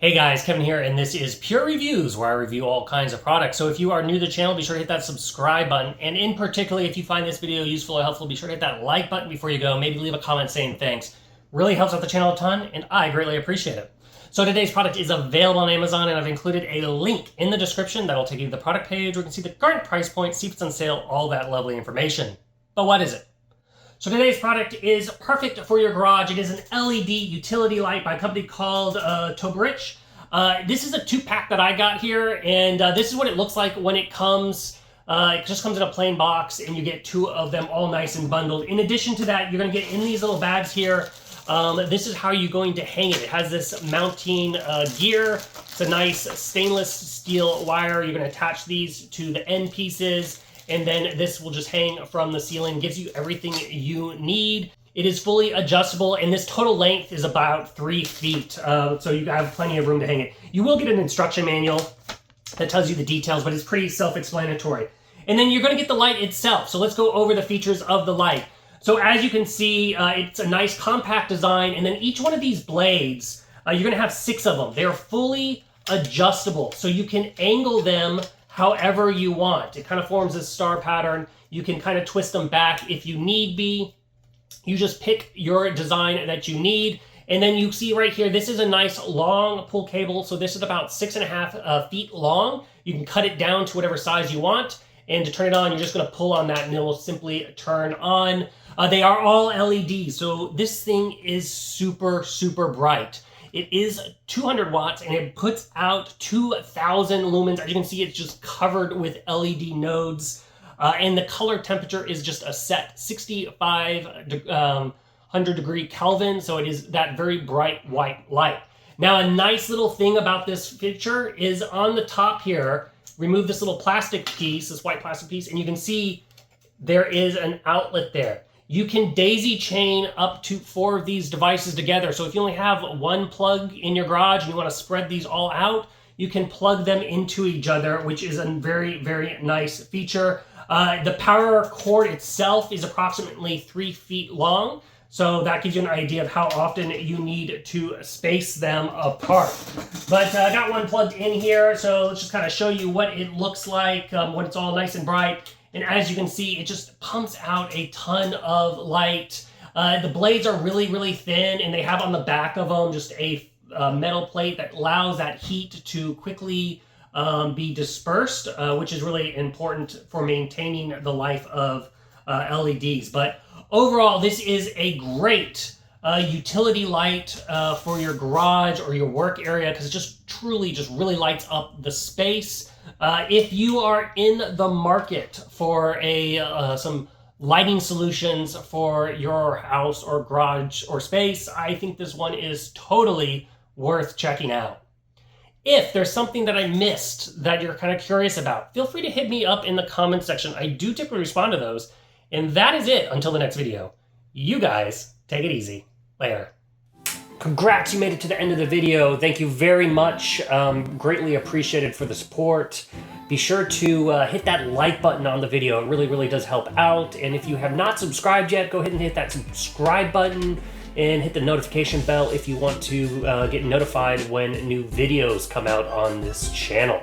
Hey guys, Kevin here, and this is Purereviews, where I review all kinds of products. So if you are new to the channel, be sure to hit that subscribe button. And in particular, if you find this video useful or helpful, be sure to hit that like button before you go. Maybe leave a comment saying thanks. Really helps out the channel a ton, and I greatly appreciate it. So today's product is available on Amazon, and I've included a link in the description that'll take you to the product page where you can see the current price point, see if it's on sale, all that lovely information. But what is it? So today's product is perfect for your garage. It is an LED utility light by a company called Toberich. This is a 2-pack that I got here, and this is what it looks like when it comes. It just comes in a plain box, and you get 2 of them all nice and bundled. In addition to that, you're going to get in these little bags here. This is how you're going to hang it. It has this mounting gear. It's a nice stainless steel wire. You're going to attach these to the end pieces, and then this will just hang from the ceiling. Gives you everything you need. It is fully adjustable, and this total length is about 3 feet, so you have plenty of room to hang it. You will get an instruction manual that tells you the details, but it's pretty self-explanatory. And then you're going to get the light itself, so let's go over the features of the light. So as you can see, it's a nice compact design, and then each one of these blades, you're going to have 6 of them. They're fully adjustable, so you can angle them however you want. It kind of forms this star pattern. You can kind of twist them back if you need be. You just pick your design that you need. And then you see right here, this is a nice long pull cable. So this is about 6.5 feet long. You can cut it down to whatever size you want. And to turn it on, you're just going to pull on that and it will simply turn on. They are all LEDs. So this thing is super, super bright. It is 200 watts and it puts out 2,000 lumens. As you can see, it's just covered with LED nodes. And the color temperature is just a set 6,500 degree Kelvin. So it is that very bright white light. Now, a nice little thing about this feature is on the top here, remove this little plastic piece, this white plastic piece, and you can see there is an outlet there. You can daisy chain up to 4 of these devices together. So if you only have one plug in your garage and you want to spread these all out, you can plug them into each other, which is a very, very nice feature. The power cord itself is approximately 3 feet long. So that gives you an idea of how often you need to space them apart. But I got one plugged in here, so let's just kind of show you what it looks like when it's all nice and bright. And as you can see, it just pumps out a ton of light. The blades are really, really thin, and they have on the back of them just a metal plate that allows that heat to quickly be dispersed, which is really important for maintaining the life of LEDs. But overall, this is a great utility light for your garage or your work area because it just truly just really lights up the space. If you are in the market for some lighting solutions for your house or garage or space, I think this one is totally worth checking out. If there's something that I missed that you're kind of curious about, feel free to hit me up in the comments section. I do typically respond to those. And that is it until the next video. You guys, take it easy. Later. Congrats, you made it to the end of the video. Thank you very much. Greatly appreciated for the support. Be sure to hit that like button on the video. It really, really does help out. And if you have not subscribed yet, go ahead and hit that subscribe button and hit the notification bell if you want to get notified when new videos come out on this channel.